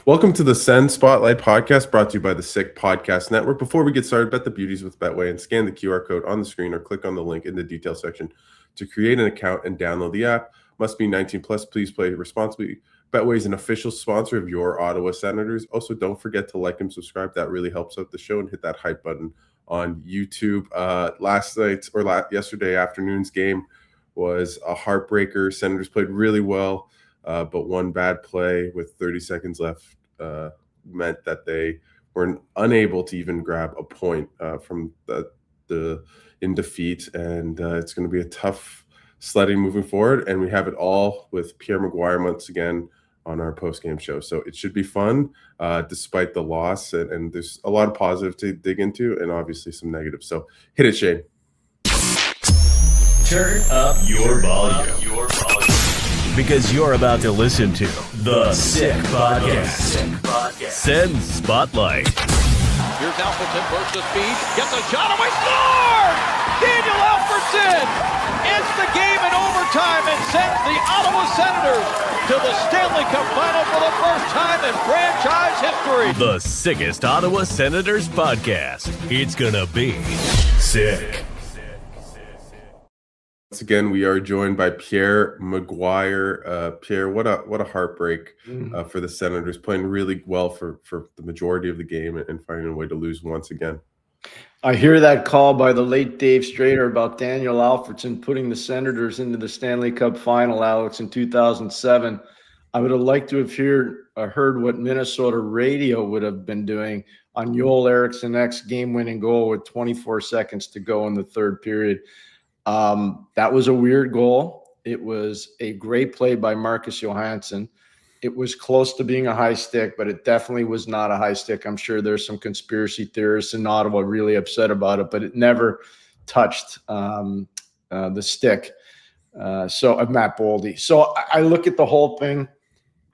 Welcome to the Sens Spotlight Podcast, brought to you by the Sick Podcast Network. Before we get started, bet the beauties with Betway and scan the QR code on the screen or click on the link in the details section to create an account and download the app. Must be 19 plus. Please play responsibly. Betway is an official sponsor of your Ottawa Senators. Also, don't forget to like and subscribe. That really helps out the show, and hit that hype button on YouTube. Yesterday afternoon's game was a heartbreaker. Senators played really well, but one bad play with 30 seconds left meant that they were unable to even grab a point from the in defeat, and it's going to be a tough sledding moving forward. And we have it all with Pierre McGuire once again on our post-game show, so it should be fun despite the loss, and there's a lot of positive to dig into and obviously some negative. So hit it, Shane. Turn up your volume. Because you're about to listen to The Sick Podcast. Sens Spotlight. Here's Alfredson, bursts of speed, gets a shot away, score! Daniel Alfredson ends the game in overtime and sends the Ottawa Senators to the Stanley Cup Final for the first time in franchise history. The sickest Ottawa Senators podcast. It's gonna be sick. Once again, we are joined by Pierre McGuire. Pierre, what a heartbreak for the Senators, playing really well for the majority of the game and finding a way to lose once again. I hear that call by the late Dave Strader about Daniel Alfredson putting the Senators into the Stanley Cup Final, Alex, in 2007. I would have liked to have heard what Minnesota radio would have been doing on Joel Eriksson's game-winning goal with 24 seconds to go in the third period. That was a weird goal. It was a great play by Marcus Johansson. It was close to being a high stick, but it definitely was not a high stick. I'm sure there's some conspiracy theorists in Ottawa really upset about it, but it never touched the stick. So Matt Boldy. So I look at the whole thing.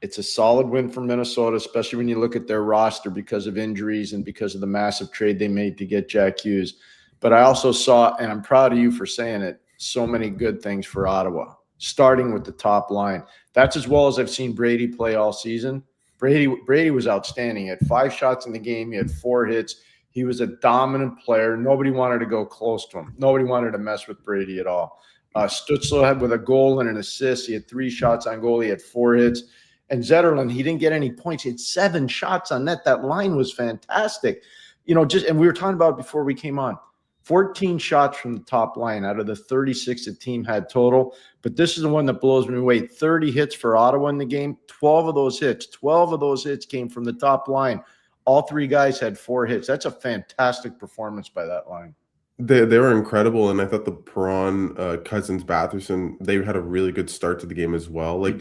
It's a solid win for Minnesota, especially when you look at their roster because of injuries and because of the massive trade they made to get Jack Hughes. But I also saw, and I'm proud of you for saying it, so many good things for Ottawa, starting with the top line. That's as well as I've seen Brady play all season. Brady was outstanding. He had 5 shots in the game. He had 4 hits. He was a dominant player. Nobody wanted to go close to him. Nobody wanted to mess with Brady at all. Stützle had with a goal and an assist. He had 3 shots on goal. He had 4 hits. And Zetterlund, he didn't get any points. He had 7 shots on net. That line was fantastic. And we were talking about it before we came on. 14 shots from the top line out of the 36 the team had total. But this is the one that blows me away. 30 hits for Ottawa in the game. 12 of those hits came from the top line. All 3 guys had 4 hits. That's a fantastic performance by that line. They were incredible, and I thought the Perron, Cousins, Batherson, they had a really good start to the game as well. Like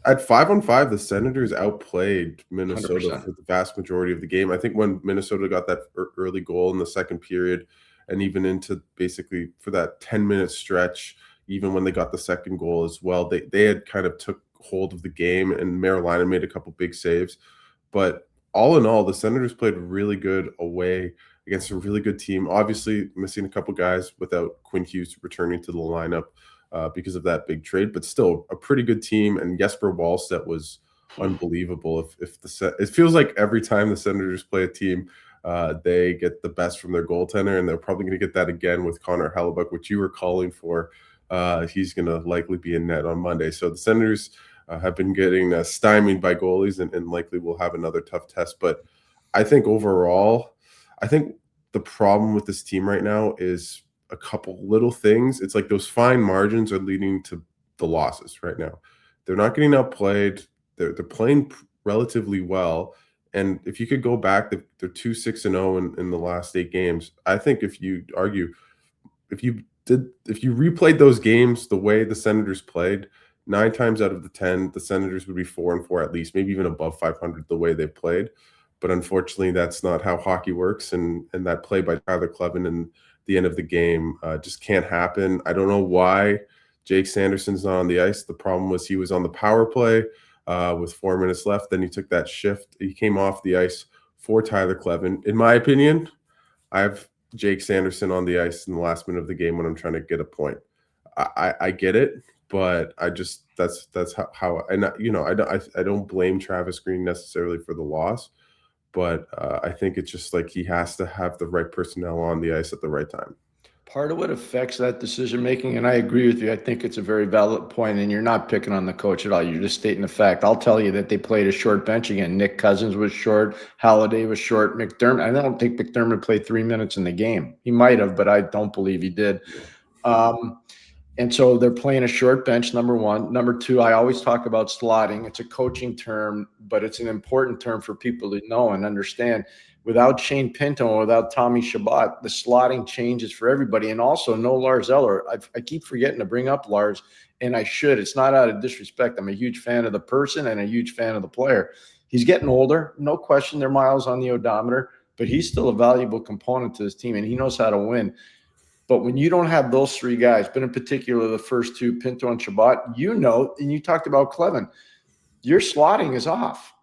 at 5-on-5, the Senators outplayed Minnesota 100%. For the vast majority of the game. I think when Minnesota got that early goal in the second period, and even into basically for that 10-minute stretch, even when they got the second goal as well, they had kind of took hold of the game, and Marilina made a couple big saves. But all in all, the Senators played really good away against a really good team. Obviously, missing a couple guys without Quinn Hughes returning to the lineup because of that big trade, but still a pretty good team. And Jesper Wallstedt was unbelievable. It feels like every time the Senators play a team, they get the best from their goaltender, and they're probably going to get that again with Connor Hellebuyck, which you were calling for. He's going to likely be in net on Monday. So the Senators have been getting stymied by goalies, and likely will have another tough test. But I think overall, the problem with this team right now is a couple little things. It's like those fine margins are leading to the losses right now. They're not getting outplayed. They're playing relatively well. And if you could go back, they're 2-6-0 in the last 8 games. I think if you replayed those games the way the Senators played, 9 times out of the 10, the Senators would be 4-4 at least, maybe even above 500 the way they played. But unfortunately, that's not how hockey works. And that play by Tyler Kleven in the end of the game just can't happen. I don't know why Jake Sanderson's not on the ice. The problem was he was on the power play with 4 minutes left. Then he took that shift. He came off the ice for Tyler Kleven. In my opinion, I have Jake Sanderson on the ice in the last minute of the game when I'm trying to get a point. I get it, but that's how and I don't blame Travis Green necessarily for the loss, but I think it's just like he has to have the right personnel on the ice at the right time. Part of what affects that decision making, and I agree with you, I think it's a very valid point, and you're not picking on the coach at all. You're just stating the fact. I'll tell you that they played a short bench again. Nick Cousins was short. Halliday was short. McDermott, I don't think McDermott played 3 minutes in the game. He might have, but I don't believe he did. And so they're playing a short bench, number one. Number two, I always talk about slotting. It's a coaching term, but it's an important term for people to know and understand. Without Shane Pinto and without Tommy Shabbat, the slotting changes for everybody. And also no Lars Eller. I keep forgetting to bring up Lars, and I should. It's not out of disrespect. I'm a huge fan of the person and a huge fan of the player. He's getting older. No question, there are miles on the odometer, but he's still a valuable component to this team, and he knows how to win. But when you don't have those three guys, but in particular the first two, Pinto and Shabbat, and you talked about Clevin, your slotting is off.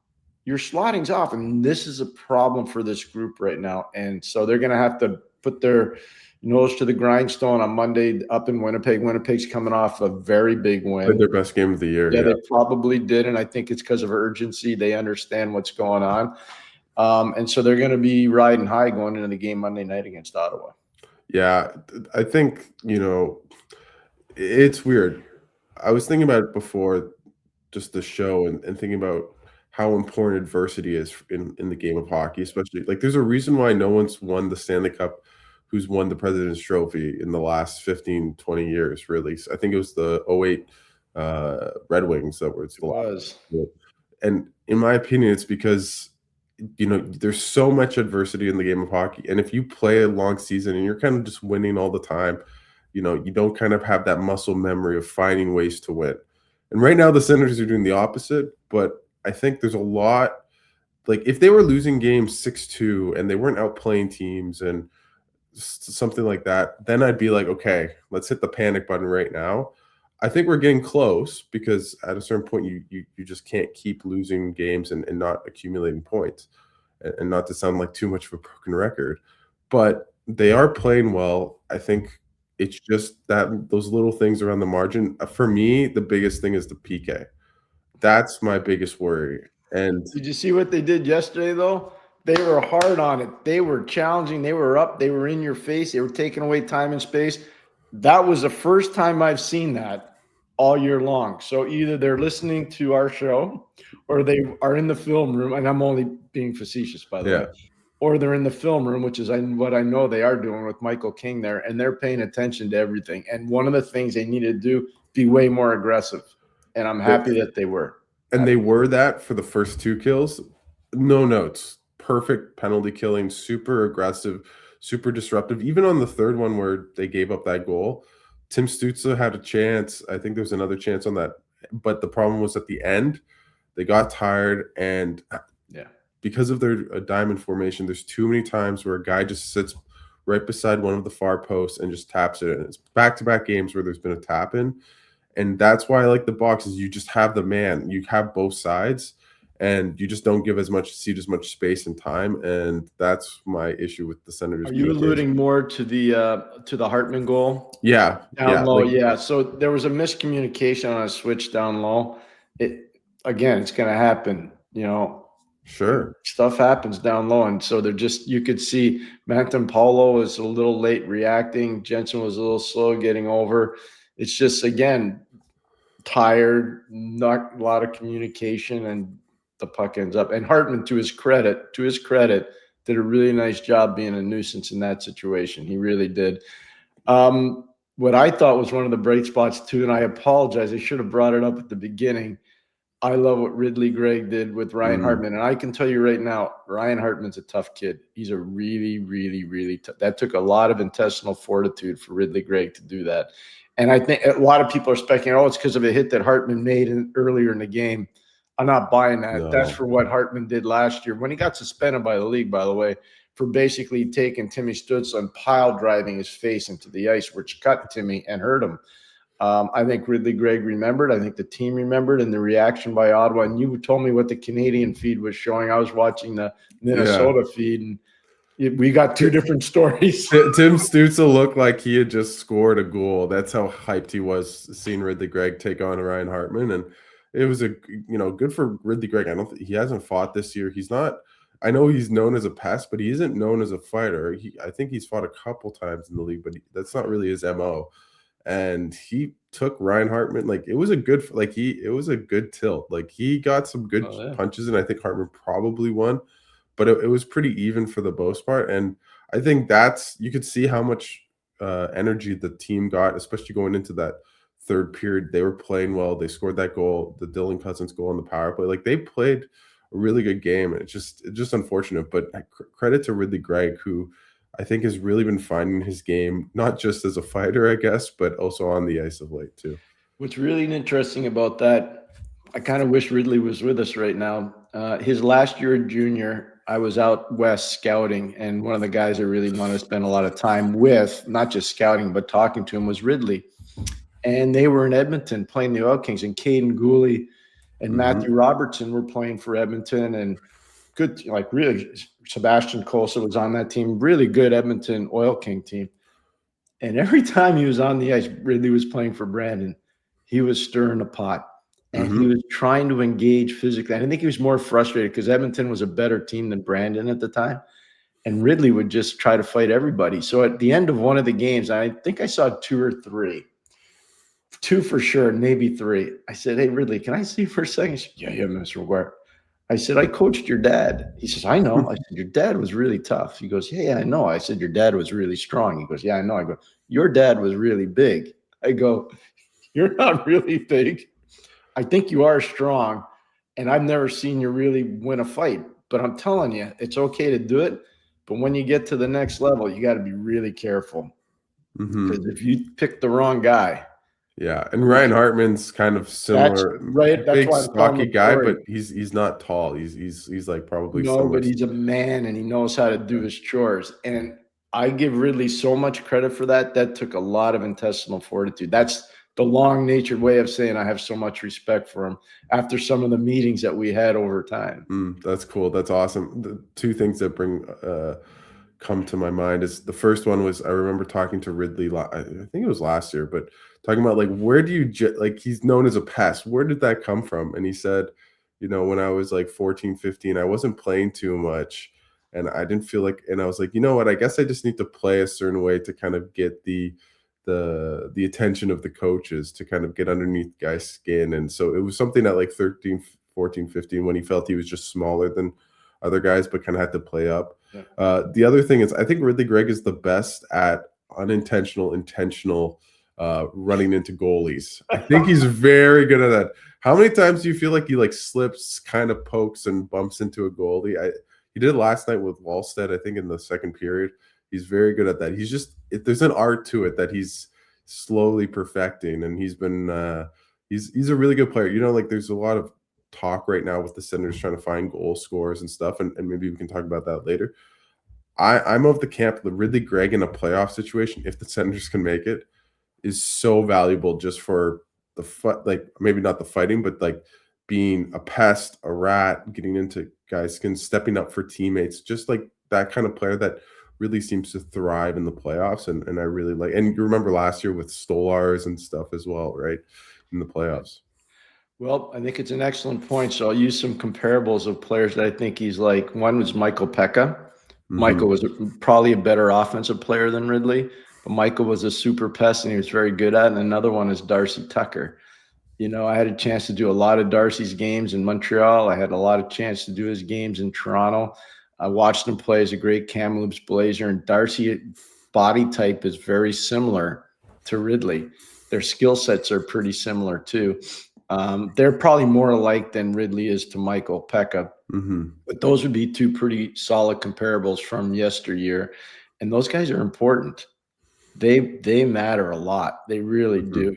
Your slotting's off, and this is a problem for this group right now. And so they're going to have to put their nose to the grindstone on Monday up in Winnipeg. Winnipeg's coming off a very big win. Played their best game of the year. Yeah, they probably did, and I think it's because of urgency. They understand what's going on. And so they're going to be riding high going into the game Monday night against Ottawa. Yeah, I think, it's weird. I was thinking about it before just the show and thinking about how important adversity is in the game of hockey, especially like there's a reason why no one's won the Stanley Cup who's won the President's Trophy in the last 15, 20 years, really. I think it was the 08 Red Wings that were the last. And in my opinion, it's because there's so much adversity in the game of hockey. And if you play a long season and you're kind of just winning all the time, you don't kind of have that muscle memory of finding ways to win. And right now the Senators are doing the opposite, but I think there's a lot, like if they were losing games 6-2 and they weren't outplaying teams and something like that, then I'd be like, okay, let's hit the panic button right now. I think we're getting close because at a certain point you just can't keep losing games and not accumulating points, and not to sound like too much of a broken record, but they are playing well. I think it's just that those little things around the margin. For me, the biggest thing is the PK. That's my biggest worry. And did you see what they did yesterday, though? They were hard on it. They were challenging. They were up. They were in your face. They were taking away time and space. That was the first time I've seen that all year long. So either they're listening to our show or they are in the film room, and I'm only being facetious, by the way, or they're in the film room, which is what I know they are doing with Michael King there, and they're paying attention to everything. And one of the things they need to do, be way more aggressive. And I'm happy that they were. And they were that for the first two kills. No notes. Perfect penalty killing, super aggressive, super disruptive. Even on the third one where they gave up that goal, Tim Stützle had a chance. I think there was another chance on that. But the problem was at the end, they got tired. And because of their diamond formation, there's too many times where a guy just sits right beside one of the far posts and just taps it. And it's back-to-back games where there's been a tap in. And that's why I like the box is you just have the man. You have both sides, and you just don't give as much space and time. And that's my issue with the Senators. Are you alluding more to the Hartman goal? Yeah. Down low, So there was a miscommunication on a switch down low. It's going to happen, Sure. Stuff happens down low. And so you could see Mantan-Paulo was a little late reacting. Jensen was a little slow getting over. It's just, again, tired, not a lot of communication, and the puck ends up. And Hartman, to his credit, did a really nice job being a nuisance in that situation. He really did. What I thought was one of the bright spots, too, and I apologize, I should have brought it up at the beginning. I love what Ridley Gregg did with Ryan Hartman. And I can tell you right now, Ryan Hartman's a tough kid. He's a really, really, really tough. That took a lot of intestinal fortitude for Ridley Gregg to do that. And I think a lot of people are speculating, it's because of a hit that Hartman made earlier in the game. I'm not buying that. No. That's for what Hartman did last year when he got suspended by the league, by the way, for basically taking Timmy Stützle and pile driving his face into the ice, which cut Timmy and hurt him. I think Ridley Gregg remembered. I think the team remembered, and the reaction by Ottawa. And you told me what the Canadian feed was showing. I was watching the Minnesota feed, and We got two different stories. Tim Stützle looked like he had just scored a goal. That's how hyped he was seeing Ridley Gregg take on Ryan Hartman, and it was good for Ridley Gregg. He hasn't fought this year. He's not. I know he's known as a pest, but he isn't known as a fighter. I think he's fought a couple times in the league, but that's not really his MO. And he took Ryan Hartman. Like, it was a good tilt. Like, he got some good punches, and I think Hartman probably won, but it was pretty even for the most part. And I think you could see how much energy the team got, especially going into that third period. They were playing well. They scored that goal, the Dylan Cousins goal on the power play. Like, they played a really good game. And it's just unfortunate, but credit to Ridley Gregg, who I think has really been finding his game, not just as a fighter, I guess, but also on the ice of late too. What's really interesting about that, I kind of wish Ridley was with us right now. His last year at junior, I was out west scouting, and one of the guys I really wanted to spend a lot of time with, not just scouting, but talking to him, was Ridley. And they were in Edmonton playing the Oil Kings, and Caden Gooley and Matthew Robertson were playing for Edmonton, and good, like, really, Sebastian Kolsa was on that team, really good Edmonton Oil King team. And every time he was on the ice, Ridley was playing for Brandon, he was stirring the pot, and he was trying to engage physically. I think he was more frustrated because Edmonton was a better team than Brandon at the time, and Ridley would just try to fight everybody. So at the end of one of the games, I think I saw 2 or 3. 2 for sure, maybe 3. I said, "Hey, Ridley, can I see you for a second?" He said, Yeah, Mr. McGuire. I said, "I coached your dad." He says, "I know." I said, "Your dad was really tough." He goes, Yeah, I know." I said, "Your dad was really strong." He goes, "Yeah, I know." I go, "Your dad was really big." I go, "You're not really big. I think you are strong, and I've never seen you really win a fight. But I'm telling you, it's okay to do it. But when you get to the next level, you got to be really careful. Because if you pick the wrong guy." Yeah, and Ryan Hartman's kind of similar. That's big, why stocky guy, but he's not tall. He's like probably but he's a man, and he knows how to do his chores. And I give Ridley so much credit for that. That took a lot of intestinal fortitude. That's the long-natured way of saying I have so much respect for him after some of the meetings that we had over time. That's cool. That's awesome. The 2 things that come to my mind is, the first one was, I remember talking to Ridley, I think it was last year, but talking about, like, where do you like, he's known as a pest. Where did that come from? And he said, when I was like 14, 15, I wasn't playing too much, and I didn't feel like, and I was like, you know what, I guess I just need to play a certain way to kind of get the attention of the coaches, to kind of get underneath guys' skin. And so it was something at like 13, 14, 15, when he felt he was just smaller than other guys, but kind of had to play up. The other thing is, I think Ridley Gregg is the best at intentional running into goalies. I think he's very good at that. How many times do you feel like he like slips, kind of pokes and bumps into a goalie? He did it last night with Wallstead, I think, in the second period. He's very good at that. He's just, there's an art to it that he's slowly perfecting, and he's been he's a really good player. Like, there's a lot of talk right now with the Senators trying to find goal scorers and stuff, and maybe we can talk about that later. I'm of the camp that Ridley Gregg in a playoff situation, if the Senators can make it, is so valuable, just for like, maybe not the fighting, but like being a pest, a rat, getting into guys' skin, stepping up for teammates, just like that kind of player that really seems to thrive in the playoffs. And I really like, and you remember last year with Stolars and stuff as well, right, in the playoffs. Well, I think it's an excellent point. So I'll use some comparables of players that I think he's like. One was Michael Pekka. Michael was probably a better offensive player than Ridley, but Michael was a super pest, and he was very good at it. And another one is Darcy Tucker. I had a chance to do a lot of Darcy's games in Montreal. I had a lot of chance to do his games in Toronto. I watched him play as a great Kamloops Blazer, and Darcy body type is very similar to Ridley. Their skill sets are pretty similar too. They're probably more alike than Ridley is to Michael Pekka. But those would be 2 pretty solid comparables from yesteryear. And those guys are important. They matter a lot. They really do.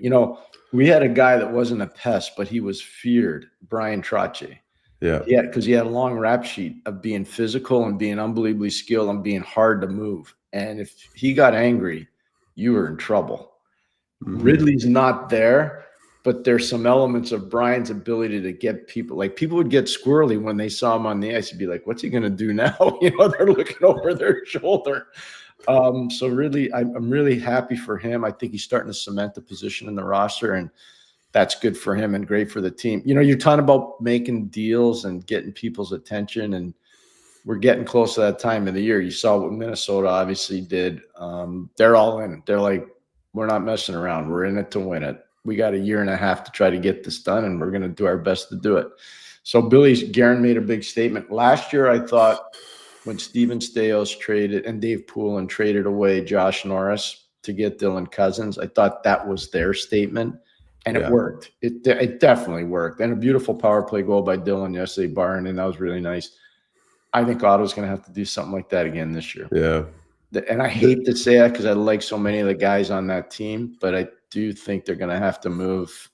We had a guy that wasn't a pest, but he was feared, Brian Trottier. Yeah, because he had a long rap sheet of being physical and being unbelievably skilled and being hard to move. And if he got angry, you were in trouble. Ridley's not there, but there's some elements of Brian's ability to get people. Like, people would get squirrely when they saw him on the ice. You'd be like, what's he going to do now? They're looking over their shoulder. So really, I'm really happy for him. I think he's starting to cement the position in the roster, and that's good for him and great for the team. You're talking about making deals and getting people's attention, and we're getting close to that time of the year. You saw what Minnesota obviously did. They're all in. They're like, we're not messing around. We're in it to win it. We got a year and a half to try to get this done, and we're going to do our best to do it. So Billy Guerin made a big statement. Last year, I thought when Steven Stamkos traded and Dave Poulin traded away Josh Norris to get Dylan Cousins, I thought that was their statement. And it worked. It definitely worked. And a beautiful power play goal by Dylan yesterday, barring, and that was really nice. I think Ottawa's going to have to do something like that again this year. Yeah. And I hate to say that because I like so many of the guys on that team, but I do think they're going to have to move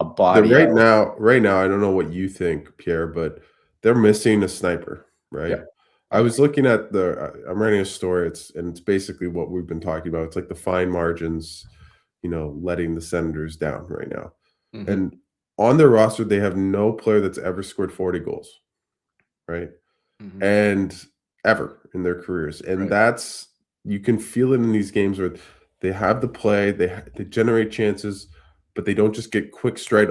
a body. Right now, I don't know what you think, Pierre, but they're missing a sniper, right? Yeah. I was looking at I'm writing a story. It's basically what we've been talking about. It's like the fine margins, letting the Senators down right now. Mm-hmm. And on their roster, they have no player that's ever scored 40 goals, right? Mm-hmm. And ever in their careers. And that's, you can feel it in these games where they have the play, they generate chances, but they don't just get quick strike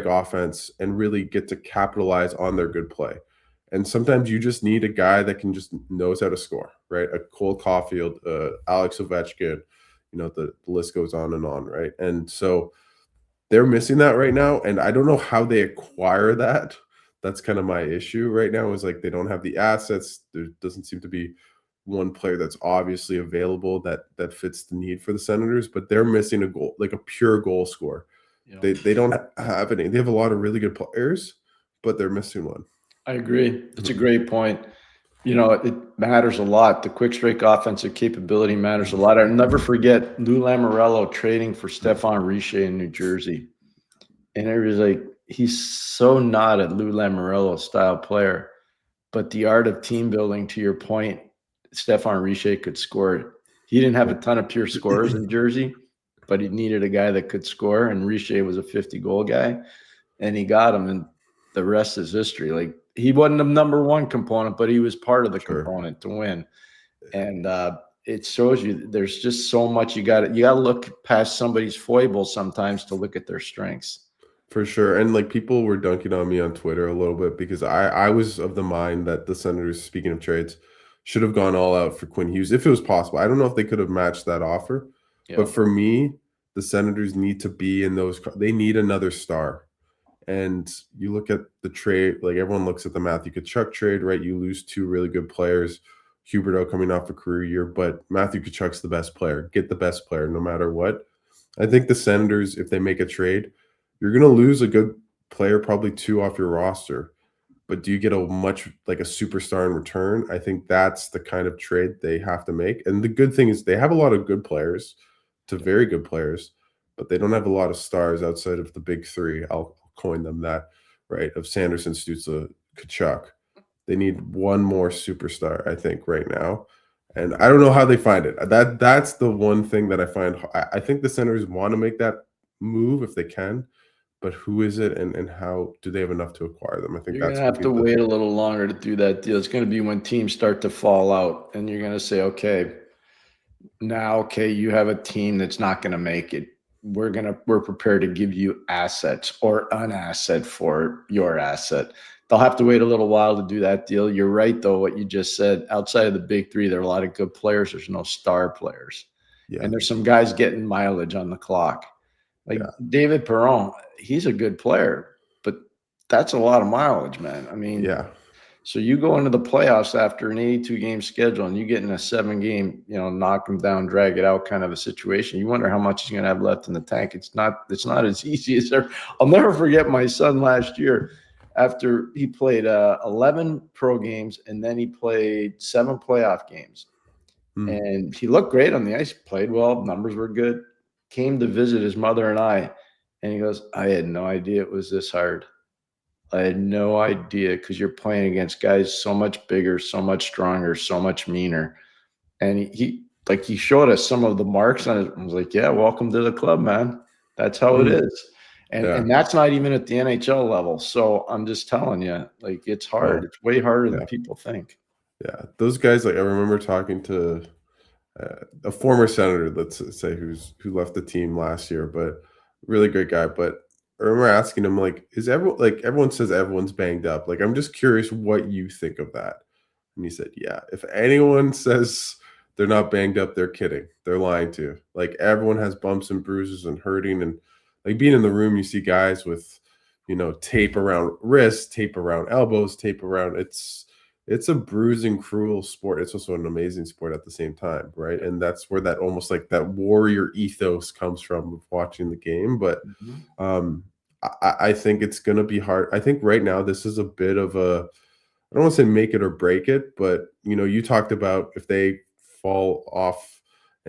offense and really get to capitalize on their good play. And sometimes you just need a guy that can just knows how to score, right? A Cole Caulfield, Alex Ovechkin, the list goes on, right? And so they're missing that right now. And I don't know how they acquire that. That's kind of my issue right now, is like they don't have the assets. There doesn't seem to be one player that's obviously available that fits the need for the Senators, but they're missing a goal, like a pure goal scorer. Yeah. They don't have any. They have a lot of really good players, but they're missing one. I agree. It's a great point. It matters a lot. The quick strike offensive capability matters a lot. I'll never forget Lou Lamoriello trading for Stéphane Richer in New Jersey. And it was like, he's so not a Lou Lamoriello style player, but the art of team building, to your point, Stéphane Richer could score. He didn't have a ton of pure scorers in Jersey, but he needed a guy that could score, and Richer was a 50-goal guy, and he got him, and the rest is history. Like, he wasn't the number one component, but he was part of the component to win. And it shows you there's just so much you got to look past somebody's foibles sometimes to look at their strengths. For sure. And like, people were dunking on me on Twitter a little bit because I was of the mind that the Senators, speaking of trades, should have gone all out for Quinn Hughes if it was possible. I don't know if they could have matched that offer, but for me, the Senators need to be in those. They need another star. And you look at the trade, like everyone looks at the Matthew Tkachuk trade, right? You lose two really good players, Huberdeau coming off a career year, but Matthew Tkachuk's the best player. Get the best player no matter what. I think the Senators, if they make a trade, you're going to lose a good player, probably two off your roster. But do you get a superstar in return? I think that's the kind of trade they have to make. And the good thing is they have a lot of good players, to very good players, but they don't have a lot of stars outside of the big three. I'll coin them that, right? Of Sanderson, Stützle, Tkachuk. They need one more superstar, I think, right now. And I don't know how they find it. That's the one thing that I find. I think the Senators want to make that move if they can. But who is it, and how do they have enough to acquire them? I think you're going to have to wait a little longer to do that deal. It's going to be when teams start to fall out, and you're going to say, okay, you have a team that's not going to make it. We're prepared to give you assets or an asset for your asset. They'll have to wait a little while to do that deal. You're right, though, what you just said. Outside of the big three, there are a lot of good players. There's no star players. Yeah. And there's some guys getting mileage on the clock. Like David Perron, he's a good player, but that's a lot of mileage, man. I mean, so you go into the playoffs after an 82-game schedule and you get in a 7-game, knock them down, drag it out kind of a situation. You wonder how much he's going to have left in the tank. It's not as easy as ever. I'll never forget my son last year after he played 11 pro games and then he played 7 playoff games. And he looked great on the ice, played well, numbers were good. Came to visit his mother and I, and he goes, I had no idea it was this hard. I had no idea, because you're playing against guys so much bigger, so much stronger, so much meaner. And he showed us some of the marks on it. I was like, yeah, welcome to the club, man. That's how it is. And that's not even at the NHL level. So I'm just telling you, like, it's hard. It's way harder than people think. Yeah, those guys, like, I remember talking to a former Senator, let's say, who left the team last year, but really great guy. But I remember asking him, like, everyone says everyone's banged up. Like, I'm just curious what you think of that. And he said, yeah, if anyone says they're not banged up, they're kidding. They're lying to you. Like, everyone has bumps and bruises and hurting. And like, being in the room, you see guys with, tape around wrists, tape around elbows, tape around. It's a bruising, cruel sport. It's also an amazing sport at the same time, right? And that's where that almost like that warrior ethos comes from of watching the game. But I think it's going to be hard. I think right now this is a bit of I don't want to say make it or break it, but you talked about if they fall off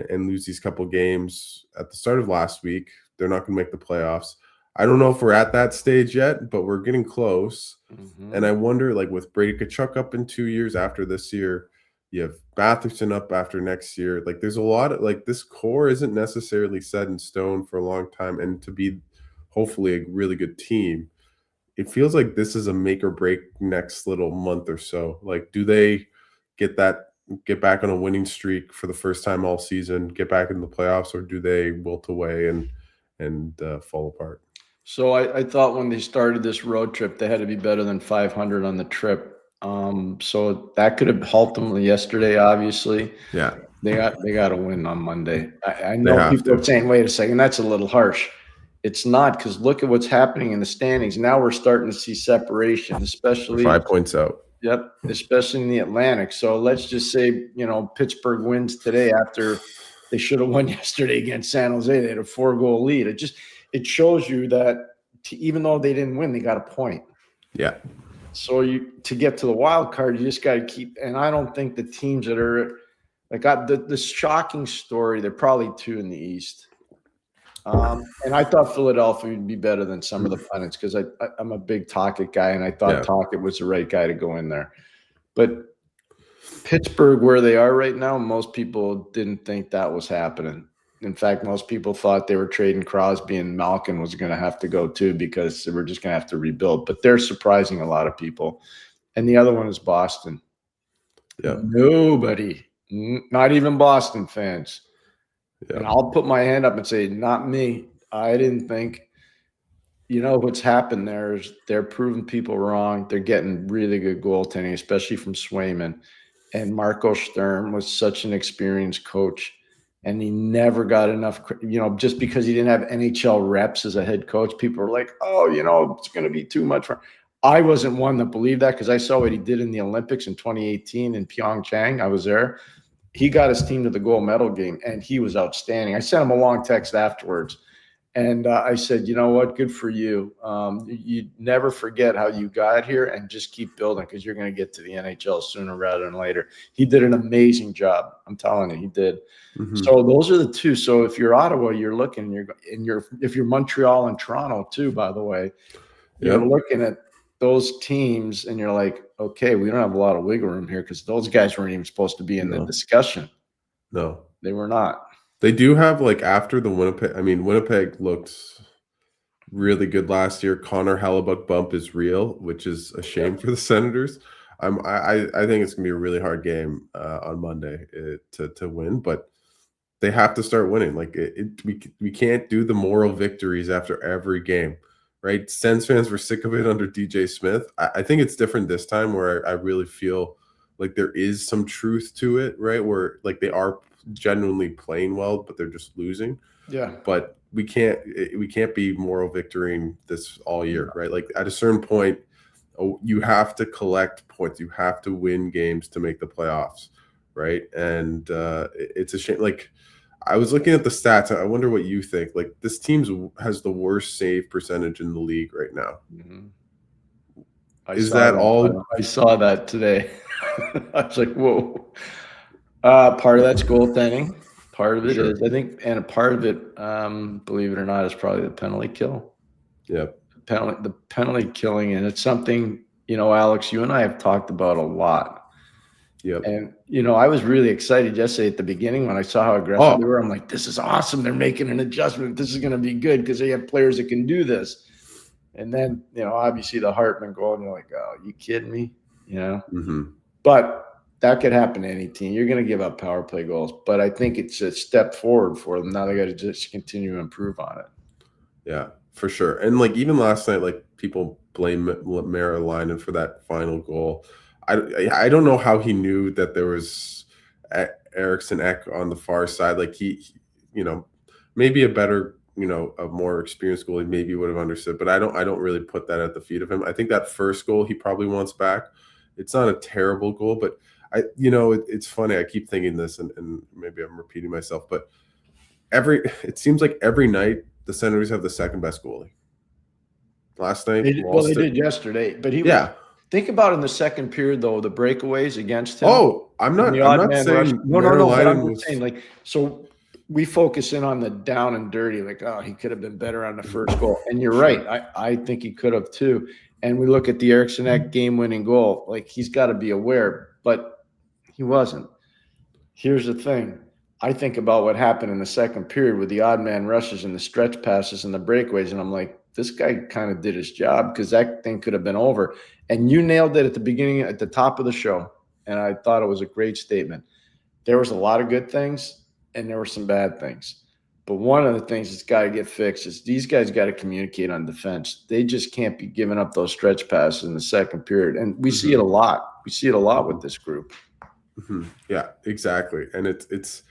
and lose these couple games at the start of last week, they're not going to make the playoffs. I don't know if we're at that stage yet, but we're getting close. And I wonder, like, with Brady Tkachuk up in 2 years after this year, you have Batherson up after next year. Like, there's a lot of, like, this core isn't necessarily set in stone for a long time. And to be hopefully a really good team, it feels like this is a make or break next little month or so. Like, do they get back on a winning streak for the first time all season, get back in the playoffs, or do they wilt away and fall apart? So I thought when they started this road trip, they had to be better than 500 on the trip. So that could have helped them yesterday, obviously. Yeah. They got to win on Monday. I know people are saying, wait a second, that's a little harsh. It's not, because look at what's happening in the standings. Now we're starting to see separation, especially 5 points out. Yep, especially in the Atlantic. So let's just say, Pittsburgh wins today after they should have won yesterday against San Jose. They had a 4-goal lead. It shows you that even though they didn't win, they got a point. Yeah. So to get to the wild card, you just got to keep. And I don't think the teams that are like the shocking story, they're probably 2 in the East. And I thought Philadelphia would be better than some of the pundits because I'm a big Tocchet guy, and I thought Tocchet was the right guy to go in there. But Pittsburgh, where they are right now, most people didn't think that was happening. In fact, most people thought they were trading Crosby, and Malkin was going to have to go too because they were just going to have to rebuild. But they're surprising a lot of people. And the other one is Boston. Yeah. Nobody, not even Boston fans. Yeah. And I'll put my hand up and say, not me. I didn't think. What's happened there is they're proving people wrong. They're getting really good goaltending, especially from Swayman. And Marco Sturm was such an experienced coach. And he never got enough, just because he didn't have NHL reps as a head coach. People were like, oh, it's going to be too much for him. I wasn't one that believed that because I saw what he did in the Olympics in 2018 in Pyeongchang. I was there. He got his team to the gold medal game, and he was outstanding. I sent him a long text afterwards. And I said, you know what? Good for you. You never forget how you got here and just keep building because you're going to get to the NHL sooner rather than later. He did an amazing job. I'm telling you, he did. Mm-hmm. So those are the two. So if you're Ottawa, you're looking, if you're Montreal and Toronto too, by the way, you're looking at those teams and you're like, okay, we don't have a lot of wiggle room here because those guys weren't even supposed to be in the discussion. No, they were not. They do have, like, after the Winnipeg looked really good last year. Connor Hellebuck bump is real, which is a shame for the Senators. I think it's gonna be a really hard game on Monday to win, but they have to start winning. Like, we can't do the moral victories after every game, right? Sens fans were sick of it under DJ Smith. I think it's different this time, where I really feel like there is some truth to it, right? Where, like, they are genuinely playing well, but they're just losing. Yeah. But we can't be moral victorying this all year, right? Like, at a certain point, you have to collect points. You have to win games to make the playoffs, right? And it's a shame. Like, I was looking at the stats. I wonder what you think. Like, this team has the worst save percentage in the league right now. Mm-hmm. I saw that today. I was like, whoa. Part of that's goaltending. Part of it is, I think, and a part of it, believe it or not, is probably the penalty kill. Yeah. The penalty killing, and it's something, Alex, you and I have talked about a lot. Yep. And, I was really excited yesterday at the beginning when I saw how aggressive they were. I'm like, this is awesome. They're making an adjustment. This is going to be good because they have players that can do this. And then, obviously the Hartman goal, and you're like, oh, you kidding me? But that could happen to any team. You're going to give up power play goals. But I think it's a step forward for them. Now they got to just continue to improve on it. Yeah, for sure. And even last night, people blame Merilainen for that final goal. I don't know how he knew that there was Eriksson Ek on the far side. He maybe a better, a more experienced goalie maybe would have understood. But I don't really put that at the feet of him. I think that first goal he probably wants back. It's not a terrible goal, but it's funny. I keep thinking this, and maybe I'm repeating myself, but it seems like every night the Senators have the second best goalie. Last night, they did yesterday, but think about in the second period though, the breakaways against him. Oh, I'm not saying no. But I'm just saying, so we focus in on the down and dirty, he could have been better on the first goal, and you're right. I think he could have too. And we look at the Eriksson Ek game-winning goal, he's got to be aware, but he wasn't. Here's the thing. I think about what happened in the second period with the odd man rushes and the stretch passes and the breakaways, and I'm like, this guy kind of did his job because that thing could have been over. And you nailed it at the beginning, at the top of the show, and I thought it was a great statement. There was a lot of good things, and there were some bad things. But one of the things that's got to get fixed is these guys got to communicate on defense. They just can't be giving up those stretch passes in the second period. And we see it a lot. We see it a lot with this group. Yeah, exactly. And it's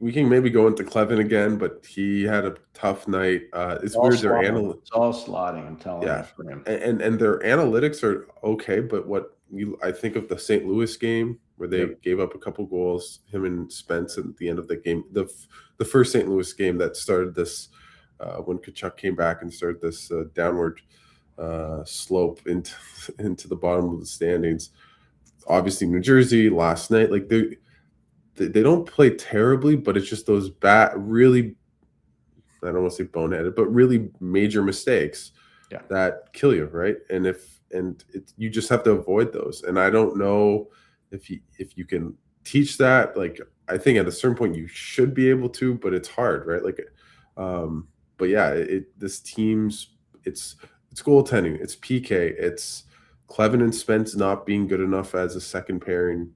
we can maybe go into Clevin again, but he had a tough night. It's weird. Their analytics, it's all slotting. I'm telling you, for him. And their analytics are okay, but I think of the St. Louis game where they gave up a couple goals, him and Spence at the end of the game, the first St. Louis game that started this when Tkachuk came back and started this downward slope into the bottom of the standings. Obviously, New Jersey last night, they don't play terribly, but it's just those really, I don't want to say boneheaded, but really major mistakes that kill you, right? And you just have to avoid those. And I don't know if you can teach that. I think at a certain point you should be able to, but it's hard, right? But yeah, this team's it's goaltending, it's PK, it's Clevin and Spence not being good enough as a second pairing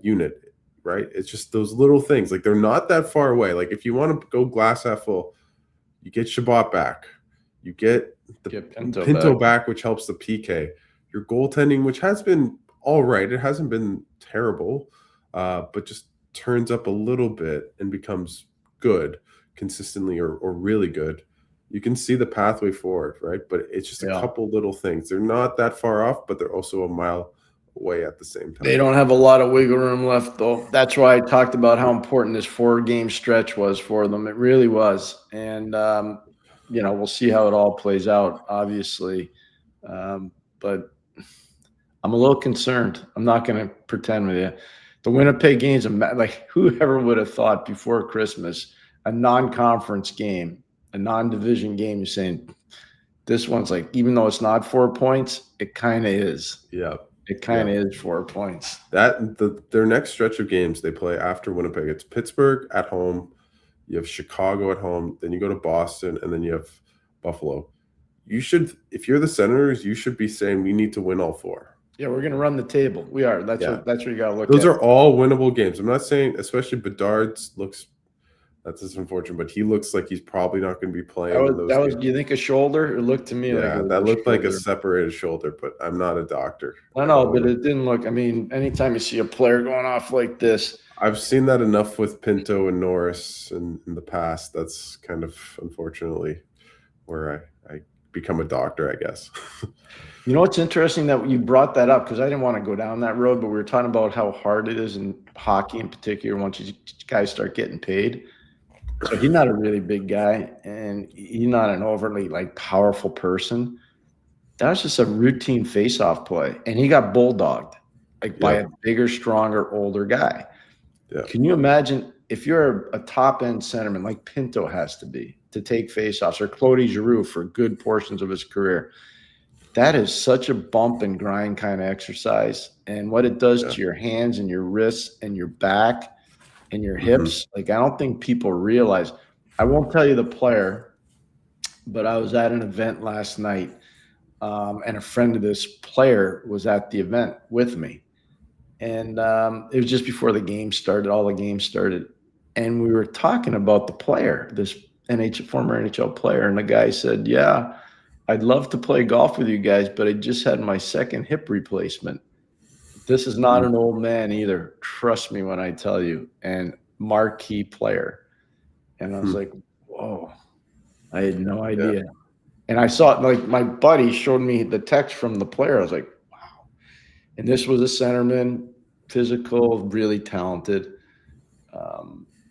unit. Right, it's just those little things. They're not that far away. If you want to go glass half full, you get Shabbat back, you get the Pinto back, which helps the PK. Your goaltending, which has been all right, it hasn't been terrible, but just turns up a little bit and becomes good consistently or really good. You can see the pathway forward, right? But it's just a couple little things. They're not that far off, but they're also a mile away at the same time. They don't have a lot of wiggle room left, though. That's why I talked about how important this 4-game stretch was for them. It really was. And, we'll see how it all plays out, obviously. But I'm a little concerned. I'm not going to pretend with you. The Winnipeg games, whoever would have thought before Christmas, a non-conference game, a non-division game, you're saying this one's even though it's not 4 points, it kind of is. Yeah. It kind of is 4 points. Their next stretch of games they play after Winnipeg. It's Pittsburgh at home. You have Chicago at home. Then you go to Boston, and then you have Buffalo. You should, if you're the Senators, you should be saying we need to win all 4. Yeah, we're going to run the table. We are. That's what you got to look at. Those are all winnable games. I'm not saying, especially Bedard's looks. That's just unfortunate, but he looks like he's probably not going to be playing. Do you think a shoulder? It looked to me that looked like a separated shoulder, but I'm not a doctor. I know, but it didn't look. Anytime you see a player going off like this, I've seen that enough with Pinto and Norris in the past. That's kind of unfortunately where I become a doctor, I guess. You know, it's interesting that you brought that up because I didn't want to go down that road, but we were talking about how hard it is in hockey in particular once you guys start getting paid. So he's not a really big guy, and he's not an overly powerful person. That was just a routine face-off play, and he got bulldogged by a bigger, stronger, older guy. Yeah. Can you imagine if you're a top-end centerman like Pinto has to be to take face-offs, or Claude Giroux for good portions of his career? that is such a bump and grind kind of exercise. And what it does to your hands and your wrists and your back and your hips, like I don't think people realize. I won't tell you the player, but I was at an event last night, and a friend of this player was at the event with me. And it was just before the game started, all the games started. And we were talking about the player, this former NHL player. And the guy said, yeah, I'd love to play golf with you guys, but I just had my second hip replacement. This is not an old man either. Trust me when I tell you. And marquee player. And I was like, whoa, I had no idea. Yeah. And I saw it, like my buddy showed me the text from the player. I was like, wow. And this was a centerman, physical, really talented.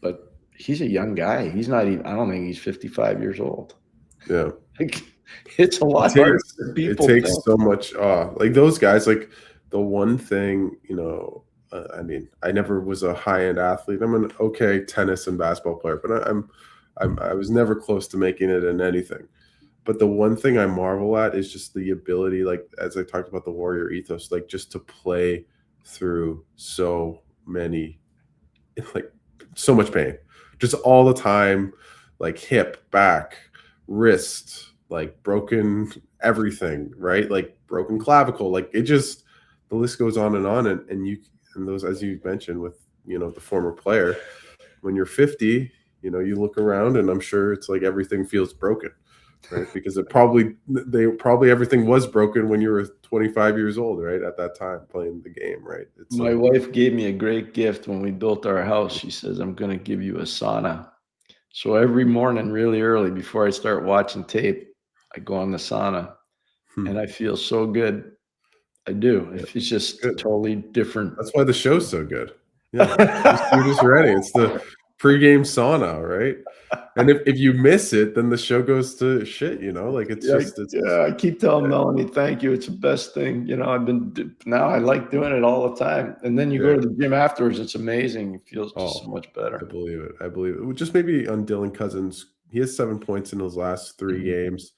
But he's a young guy. He's not even, I don't think he's 55 years old. Yeah. Like, it's a lot harder than people think. It takes think. so much, like those guys, like the one thing, I mean, I never was a high-end athlete. I'm an okay tennis and basketball player, but I was never close to making it in anything. But the one thing I marvel at is just the ability, like as I talked about the warrior ethos, like just to play through so many, like so much pain, just all the time, like hip, back, wrist, like broken everything, right? Like broken clavicle, like it just, the list goes on. And those, as you mentioned with, the former player, when you're 50, you look around and I'm sure it's like everything feels broken. Right, because everything was broken when you were 25 years old, right? At that time, playing the game, right? My wife gave me a great gift when we built our house. She says, "I'm going to give you a sauna." So every morning, really early, before I start watching tape, I go on the sauna, and I feel so good. I do. It's just totally different. That's why the show's so good. Yeah, you're just ready. It's the pregame sauna, right? And if you miss it, then the show goes to shit, like it's I keep telling Melanie, thank you. It's the best thing. Now I like doing it all the time. And then you go to the gym afterwards. It's amazing. It feels just so much better. I believe it. Just maybe on Dylan Cousins, he has 7 points in his last 3 games.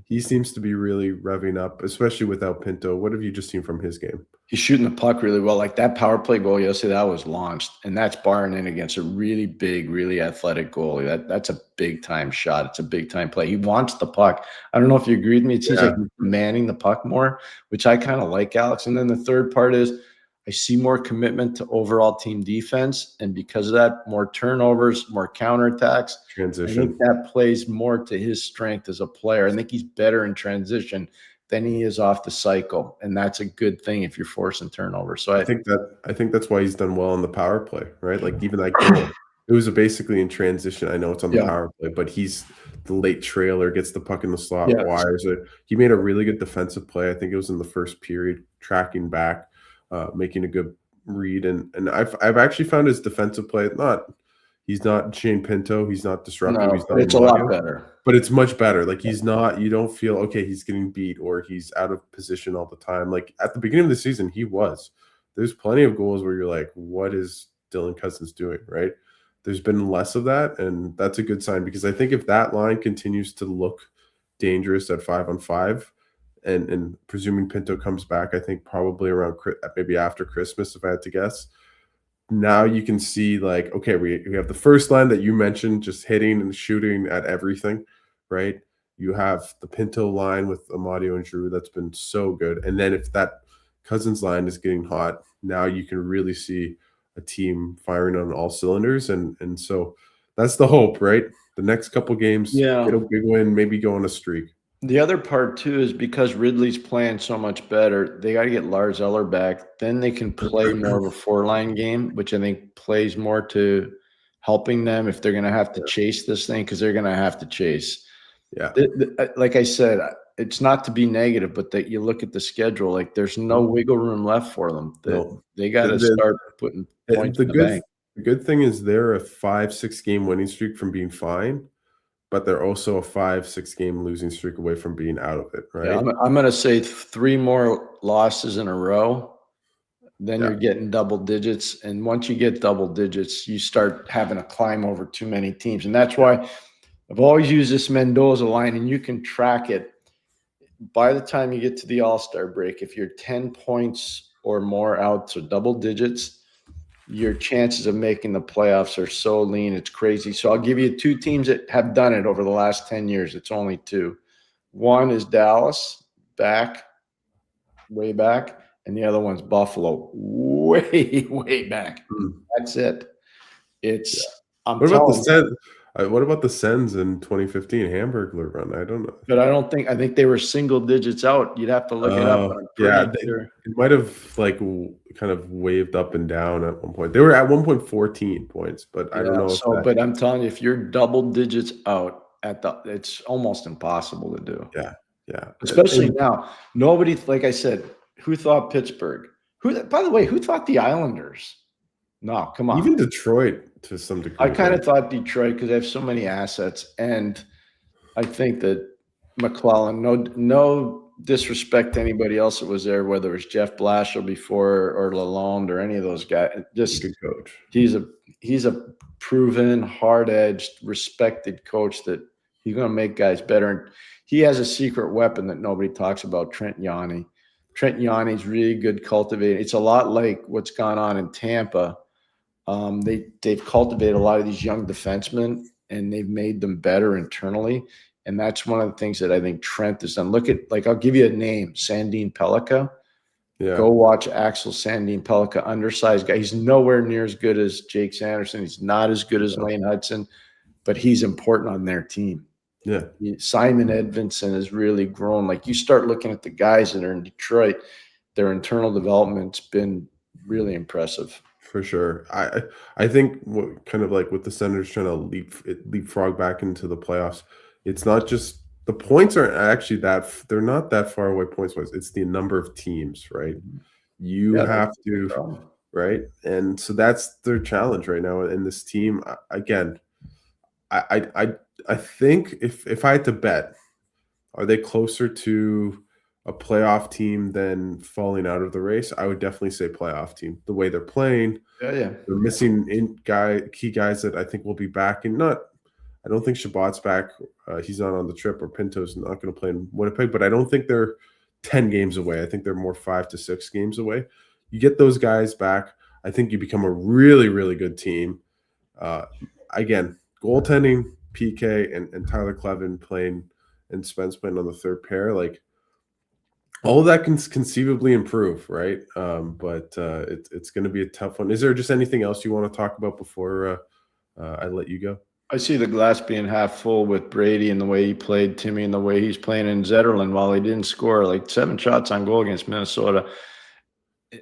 He seems to be really revving up, especially without Pinto. What have you just seen from his game? He's shooting the puck really well. Like that power play goal yesterday, that was launched, and that's barring in against a really big, really athletic goalie. That's a big-time shot. It's a big-time play. He wants the puck. I don't know if you agree with me. It seems like he's manning the puck more, which I kind of like, Alex. And then the third part is I see more commitment to overall team defense, and because of that, more turnovers, more counterattacks. Transition. I think that plays more to his strength as a player. I think he's better in transition than he is off the cycle, and that's a good thing if you're forcing turnovers. So I think that's why he's done well on the power play, right? Like even that goal, it was basically in transition. I know it's on the power play, but he's the late trailer, gets the puck in the slot, wires it. He made a really good defensive play. I think it was in the first period, tracking back, making a good read, and I've actually found his defensive play he's not Shane Pinto, he's not disruptive. He's not it's a lot better. But it's much better. Like he's not, you don't feel, okay, he's getting beat or he's out of position all the time. Like at the beginning of the season, he was. There's plenty of goals where you're like, what is Dylan Cousins doing, right? There's been less of that, and that's a good sign because I think if that line continues to look dangerous at 5-on-5, and presuming Pinto comes back, I think probably around maybe after Christmas, if I had to guess. Now you can see like, okay, we have the first line that you mentioned, just hitting and shooting at everything, right? You have the Pinto line with Amadio and Giroux that's been so good. And then if that Cousins line is getting hot, now you can really see a team firing on all cylinders. And so that's the hope, right? The next couple games, get a big win, maybe go on a streak. The other part, too, is because Ridley's playing so much better, they got to get Lars Eller back. Then they can play more of a 4-line game, which I think plays more to helping them if they're going to have to chase this thing, because they're going to have to chase. Yeah. Like I said, it's not to be negative, but that you look at the schedule, like there's no wiggle room left for them. They got to start putting points in the bank. The good thing is they're a 5-6 game winning streak from being fine, but they're also a 5-6 game losing streak away from being out of it, right? Yeah, I'm going to say 3 more losses in a row, then you're getting double digits. And once you get double digits, you start having to climb over too many teams. And that's why I've always used this Mendoza line, and you can track it. by the time you get to the All-Star break, if you're 10 points or more out to double digits, your chances of making the playoffs are so lean, it's crazy. So I'll give you 2 teams that have done it over the last 10 years. It's only 2. One is Dallas, way back, and the other one's Buffalo, way back. That's it. What about the Sens? What about the Sens in 2015 Hamburglar run? I don't know. But I think they were single digits out. You'd have to look it up. It might have kind of waved up and down at one point. They were at 1.14 points, but I don't know. But I'm telling you, if you're double digits out it's almost impossible to do. Yeah. Especially now, nobody, like I said, who thought Pittsburgh? By the way, who thought the Islanders? No, come on. Even Detroit to some degree. I kind of thought Detroit because they have so many assets, and I think that McClellan. No disrespect to anybody else that was there, whether it was Jeff Blashill before or Lalonde or any of those guys. Just good coach. He's a proven, hard-edged, respected coach that he's going to make guys better. And he has a secret weapon that nobody talks about, Trent Yawney. Trent Yawney's really good cultivated. It's a lot like what's gone on in Tampa. They've cultivated a lot of these young defensemen, and they've made them better internally. And that's one of the things that I think Trent has done. Look at, I'll give you a name, Sandin Pellikka. Yeah. Go watch Axel Sandin Pellikka, undersized guy. He's nowhere near as good as Jake Sanderson. He's not as good as Lane Hudson, but he's important on their team. Yeah. Simon Edvinsson has really grown. Like, you start looking at the guys that are in Detroit, their internal development's been really impressive. For sure. I think kind of like with the Senators trying to leapfrog back into the playoffs, it's not just the points aren't actually they're not that far away points wise. It's the number of teams, right? You have to, right? And so that's their challenge right now. And this team, again, I think if I had to bet, are they closer to a playoff team than falling out of the race? I would definitely say playoff team. The way they're playing, they're missing key guys that I think will be back. And I don't think Shabbat's back. He's not on the trip, or Pinto's not going to play in Winnipeg. But I don't think they're 10 games away. I think they're more 5 to 6 games away. You get those guys back, I think you become a really, really good team. Again, goaltending, PK, and Tyler Clevin playing, and Spence playing on the third pair, like, all of that can conceivably improve, right? But it's going to be a tough one. Is there just anything else you want to talk about before I let you go? I see the glass being half full with Brady and the way he played, Timmy, and the way he's playing in Zetterlund while he didn't score, like 7 shots on goal against Minnesota.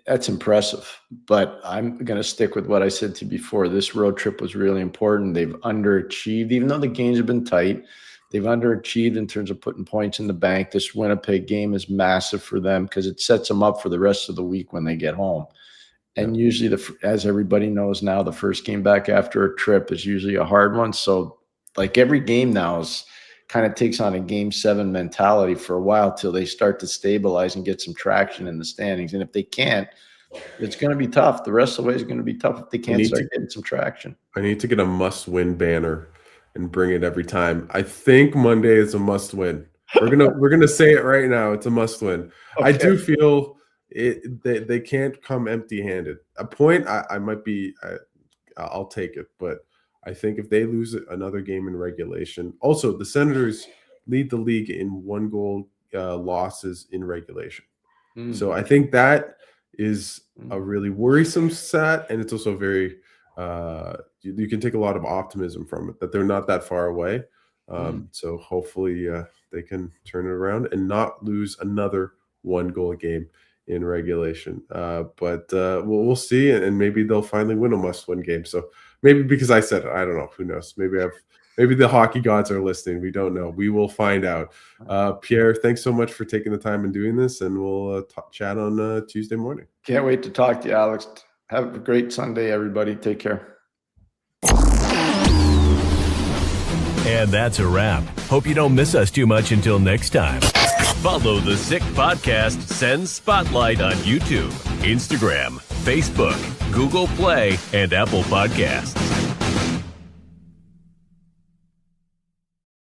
That's impressive. But I'm going to stick with what I said to you before. This road trip was really important. They've underachieved, even though the games have been tight. They've underachieved in terms of putting points in the bank. This Winnipeg game is massive for them because it sets them up for the rest of the week when they get home. And usually, as everybody knows now, the first game back after a trip is usually a hard one. So, like, every game now kind of takes on a Game 7 mentality for a while till they start to stabilize and get some traction in the standings. And if they can't, it's going to be tough. The rest of the way is going to be tough if they can't start getting some traction. I need to get a must-win banner and bring it every time. I think Monday is a must-win. We're gonna say it right now. It's a must-win. Okay. I do feel they can't come empty-handed. A point I might be. I'll take it, but I think if they lose another game in regulation, also the Senators lead the league in 1-goal losses in regulation. So I think that is a really worrisome stat, and it's also very. You can take a lot of optimism from it that they're not that far away. So hopefully they can turn it around and not lose another 1-goal game in regulation. But we'll see, and maybe they'll finally win a must-win game. So maybe because I said it, I don't know. Who knows? Maybe the hockey gods are listening. We don't know. We will find out. Pierre, thanks so much for taking the time and doing this, and we'll chat on Tuesday morning. Can't wait to talk to you, Alex. Have a great Sunday, everybody. Take care. And that's a wrap. Hope you don't miss us too much until next time. Follow the Sick Podcast Sens Spotlight on YouTube, Instagram, Facebook, Google Play, and Apple Podcasts.